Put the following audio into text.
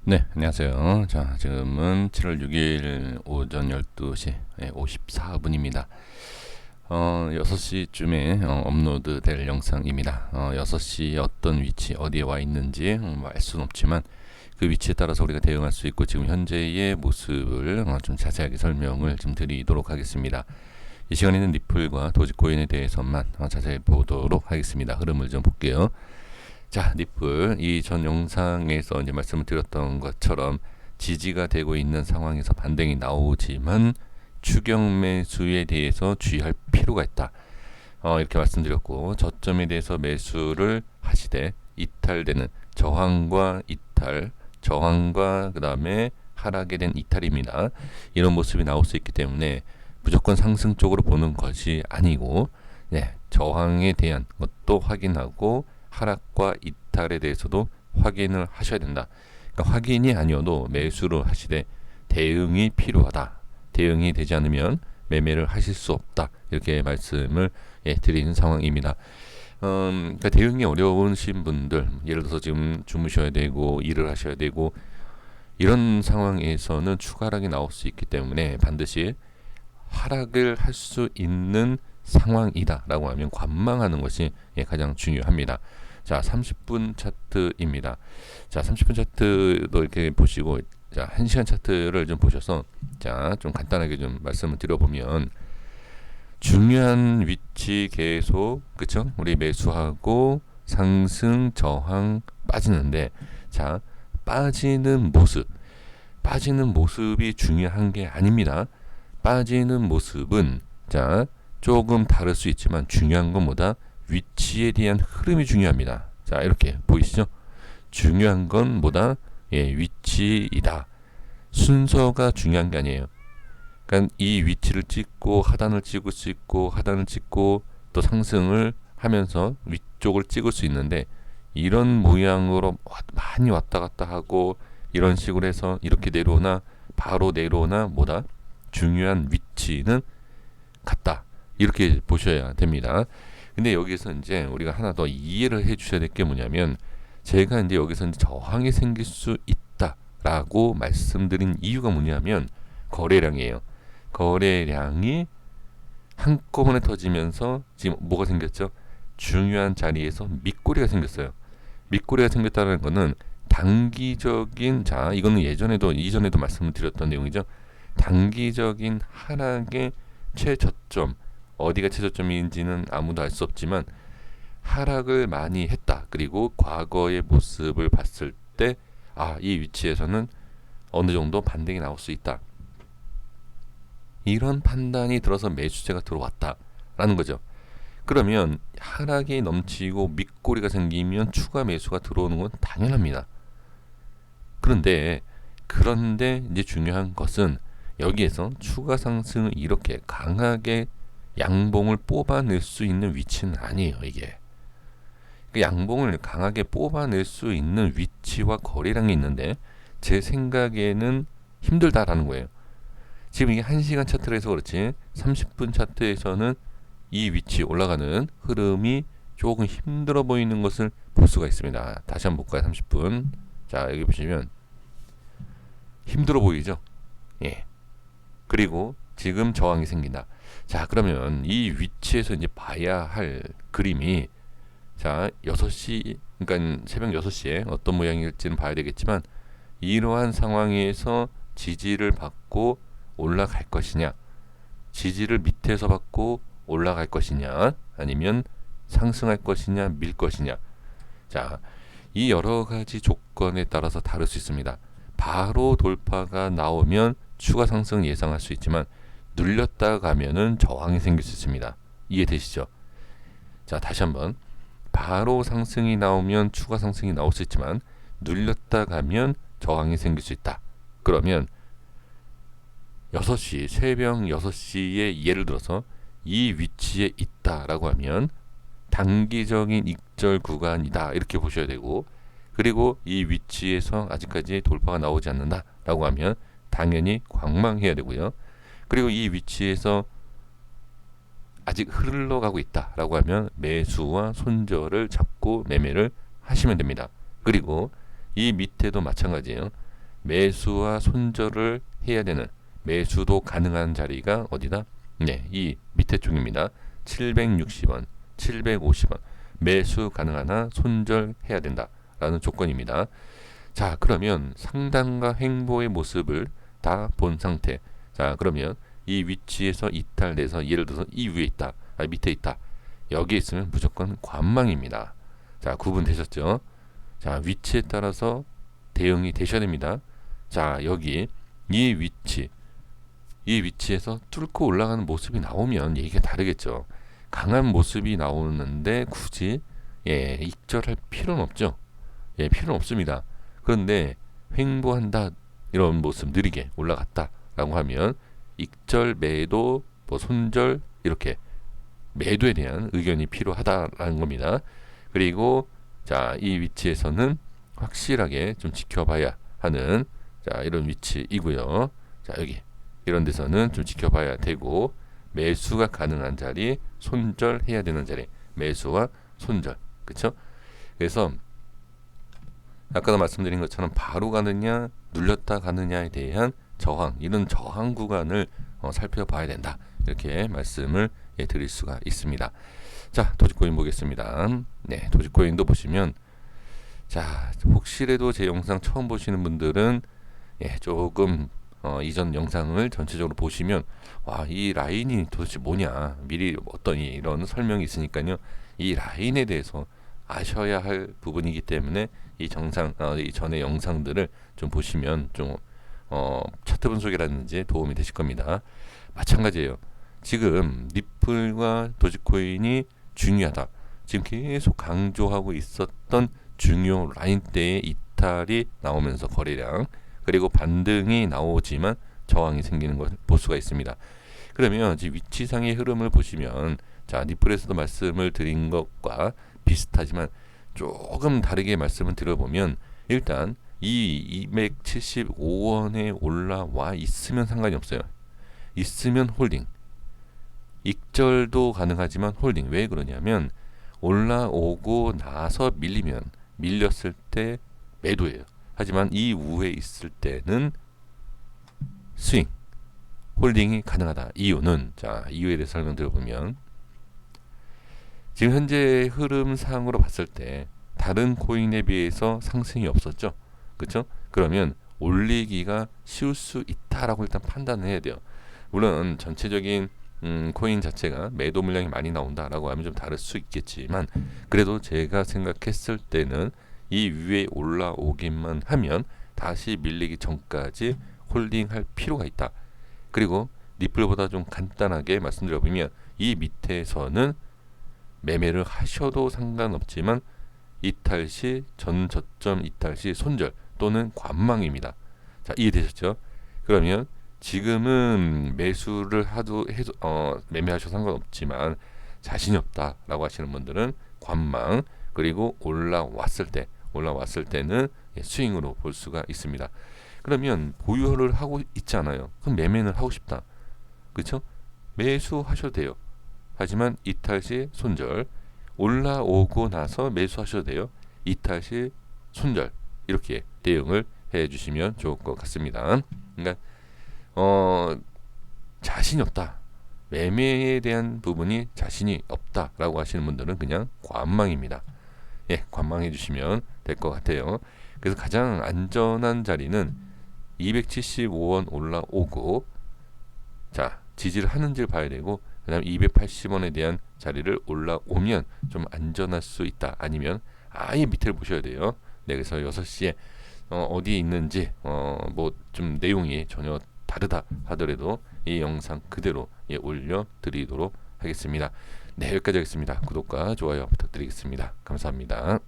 네, 안녕하세요. 자, 지금은 7월 6일 오전 12시 54분입니다. 6시쯤에 업로드 될 영상입니다. 6시에 어떤 위치, 어디에 와 있는지 알 수는 없지만 그 위치에 따라서 우리가 대응할 수 있고 지금 현재의 모습을 좀 자세하게 설명을 좀 드리도록 하겠습니다. 이 시간에는 리플과 도지코인에 대해서만 자세히 보도록 하겠습니다. 흐름을 좀 볼게요. 자, 리플 이 전 영상에서 이제 말씀을 드렸던 것처럼 지지가 되고 있는 상황에서 반등이 나오지만 추경 매수에 대해서 주의할 필요가 있다. 이렇게 말씀드렸고 저점에 대해서 매수를 하시되 이탈되는 저항과 이탈, 저항과 그 다음에 하락에 대한 이탈입니다. 이런 모습이 나올 수 있기 때문에 무조건 상승 쪽으로 보는 것이 아니고 저항에 대한 것도 확인하고 하락과 이탈에 대해서도 확인을 하셔야 된다. 그러니까 확인이 아니어도 매수를 하시되 대응이 필요하다. 대응이 되지 않으면 매매를 하실 수 없다. 이렇게 말씀을 드리는 상황입니다. 그러니까 대응이 어려우신 분들, 예를 들어서 지금 주무셔야 되고 일을 하셔야 되고 이런 상황에서는 추가 하락이 나올 수 있기 때문에 반드시 하락을 할 수 있는 상황이다라고 하면 관망하는 것이 가장 중요합니다. 자, 30분 차트입니다. 자, 30분 차트도 이렇게 보시고, 자, 1시간 차트를 좀 보셔서, 자, 좀 간단하게 좀 말씀을 드려보면, 중요한 위치 계속, 그쵸? 우리 매수하고, 상승, 저항, 빠지는데, 자, 빠지는 모습이 중요한 게 아닙니다. 빠지는 모습은, 자, 조금 다를 수 있지만 중요한 건 뭐다? 위치에 대한 흐름이 중요합니다. 자, 이렇게 보이시죠? 중요한 건 뭐다? 위치이다. 순서가 중요한 게 아니에요. 그러니까 이 위치를 찍고 하단을 찍을 수 있고 하단을 찍고 또 상승을 하면서 위쪽을 찍을 수 있는데 이런 모양으로 많이 왔다 갔다 하고 이런 식으로 해서 이렇게 내려오나 바로 내려오나 뭐다? 중요한 위치는 같다. 이렇게 보셔야 됩니다. 근데 여기서 이제 우리가 하나 더 이해를 해 주셔야 될 게 뭐냐면 제가 이제 여기서 이제 저항이 생길 수 있다라고 말씀드린 이유가 뭐냐면 거래량이에요. 거래량이 한꺼번에 터지면서 지금 뭐가 생겼죠? 중요한 자리에서 밑꼬리가 생겼어요. 밑꼬리가 생겼다는 거는 단기적인, 자, 이거는 이전에도 말씀을 드렸던 내용이죠. 단기적인 하락의 최저점, 어디가 최저점인지는 아무도 알 수 없지만 하락을 많이 했다. 그리고 과거의 모습을 봤을 때 이 위치에서는 어느 정도 반등이 나올 수 있다. 이런 판단이 들어서 매수세가 들어왔다라는 거죠. 그러면 하락이 넘치고 밑꼬리가 생기면 추가 매수가 들어오는 건 당연합니다. 그런데 이제 중요한 것은 여기에서 추가 상승을 이렇게 강하게 양봉을 뽑아낼 수 있는 위치는 아니에요. 이게 그 양봉을 강하게 뽑아낼 수 있는 위치와 거래량이 있는데 제 생각에는 힘들다라는 거예요. 지금 이게 1시간 차트로 해서 그렇지 30분 차트에서는 이 위치 올라가는 흐름이 조금 힘들어 보이는 것을 볼 수가 있습니다. 다시 한번 볼까요? 30분. 자, 여기 보시면 힘들어 보이죠? 그리고 지금 저항이 생긴다. 자, 그러면 이 위치에서 이제 봐야 할 그림이, 자, 6시, 그러니까 새벽 6시에 어떤 모양일지는 봐야 되겠지만 이러한 상황에서 지지를 받고 올라갈 것이냐, 지지를 밑에서 받고 올라갈 것이냐, 아니면 상승할 것이냐, 밀 것이냐. 자, 이 여러 가지 조건에 따라서 다를 수 있습니다. 바로 돌파가 나오면 추가 상승 예상할 수 있지만 눌렸다 가면은 저항이 생길 수 있습니다. 이해되시죠? 자, 다시 한번. 바로 상승이 나오면 추가 상승이 나올 수 있지만 눌렸다 가면 저항이 생길 수 있다. 그러면 6시, 새벽 6시에 예를 들어서 이 위치에 있다라고 하면 단기적인 익절 구간이다. 이렇게 보셔야 되고, 그리고 이 위치에서 아직까지 돌파가 나오지 않는다라고 하면 당연히 관망해야 되고요. 그리고 이 위치에서 아직 흘러가고 있다라고 하면 매수와 손절을 잡고 매매를 하시면 됩니다. 그리고 이 밑에도 마찬가지예요. 매수와 손절을 해야 되는, 매수도 가능한 자리가 어디다? 네, 이 밑에 쪽입니다. 760원, 750원 매수 가능하나 손절해야 된다라는 조건입니다. 자, 그러면 상단과 횡보의 모습을 다 본 상태. 자, 그러면 이 위치에서 이탈돼서 예를 들어서 이 위에 있다, 밑에 있다, 여기에 있으면 무조건 관망입니다. 자, 구분되셨죠? 자, 위치에 따라서 대응이 되셔야 됩니다. 자, 여기 이 위치에서 뚫고 올라가는 모습이 나오면 얘기가 다르겠죠. 강한 모습이 나오는데 굳이 익절할 필요는 없죠. 필요는 없습니다. 그런데 횡보한다, 이런 모습 느리게 올라갔다 라고 하면 익절, 매도, 손절, 이렇게 매도에 대한 의견이 필요하다라는 겁니다. 그리고 자, 이 위치에서는 확실하게 좀 지켜봐야 하는, 자, 이런 위치이고요. 자, 여기 이런 데서는 좀 지켜봐야 되고, 매수가 가능한 자리, 손절해야 되는 자리, 매수와 손절, 그쵸? 그래서 아까도 말씀드린 것처럼 바로 가느냐 눌렸다 가느냐에 대한 저항, 이런 저항 구간을 살펴봐야 된다, 이렇게 말씀을 드릴 수가 있습니다. 자, 도지코인 보겠습니다. 네, 도지코인도 보시면, 자, 혹시라도 제 영상 처음 보시는 분들은 조금 이전 영상을 전체적으로 보시면, 와, 이 라인이 도대체 뭐냐, 미리 어떤 이런 설명이 있으니까요, 이 라인에 대해서 아셔야 할 부분이기 때문에 이 전의 영상들을 좀 보시면 좀 차트 분석이라든지 도움이 되실 겁니다. 마찬가지예요. 지금 리플과 도지코인이 중요하다, 지금 계속 강조하고 있었던 중요 라인대의 이탈이 나오면서 거래량, 그리고 반등이 나오지만 저항이 생기는 것을 볼 수가 있습니다. 그러면 지금 위치상의 흐름을 보시면, 자, 리플에서도 말씀을 드린 것과 비슷하지만 조금 다르게 말씀을 드려보면, 일단 이 275원에 올라와 있으면 상관이 없어요. 있으면 홀딩, 익절도 가능하지만 홀딩. 왜 그러냐면 올라오고 나서 밀렸을 때 매도예요. 하지만 이 우에 있을 때는 스윙, 홀딩이 가능하다. 이유는, 자, 이유에 대해서 설명드려보면, 지금 현재 흐름상으로 봤을 때 다른 코인에 비해서 상승이 없었죠. 그렇죠? 그러면 올리기가 쉬울 수 있다라고 일단 판단을 해야 돼요. 물론 전체적인 코인 자체가 매도 물량이 많이 나온다라고 하면 좀 다를 수 있겠지만, 그래도 제가 생각했을 때는 이 위에 올라오기만 하면 다시 밀리기 전까지 홀딩할 필요가 있다. 그리고 리플보다 좀 간단하게 말씀드려보면, 이 밑에서는 매매를 하셔도 상관없지만 이탈 시, 전 저점 이탈 시 손절 또는 관망입니다. 자, 이해되셨죠? 그러면 지금은 매수를 매매하셔도 상관없지만 자신이 없다라고 하시는 분들은 관망, 그리고 올라왔을 때는 스윙으로 볼 수가 있습니다. 그러면 보유를 하고 있잖아요. 그럼 매매는 하고 싶다, 그렇죠? 매수하셔도 돼요. 하지만 이탈 시 손절, 올라오고 나서 매수하셔도 돼요. 이탈 시 손절, 이렇게 대응을 해주시면 좋을 것 같습니다. 그러니까 자신이 없다, 매매에 대한 부분이 자신이 없다라고 하시는 분들은 그냥 관망입니다. 관망해 주시면 될 것 같아요. 그래서 가장 안전한 자리는 275원 올라오고, 자, 지지를 하는지를 봐야 되고, 그 다음 280원에 대한 자리를 올라오면 좀 안전할 수 있다. 아니면 아예 밑을 보셔야 돼요. 네, 그래서 6시에 어디에 있는지 뭐 좀 내용이 전혀 다르다 하더라도 이 영상 그대로 올려드리도록 하겠습니다. 네, 여기까지 하겠습니다. 구독과 좋아요 부탁드리겠습니다. 감사합니다.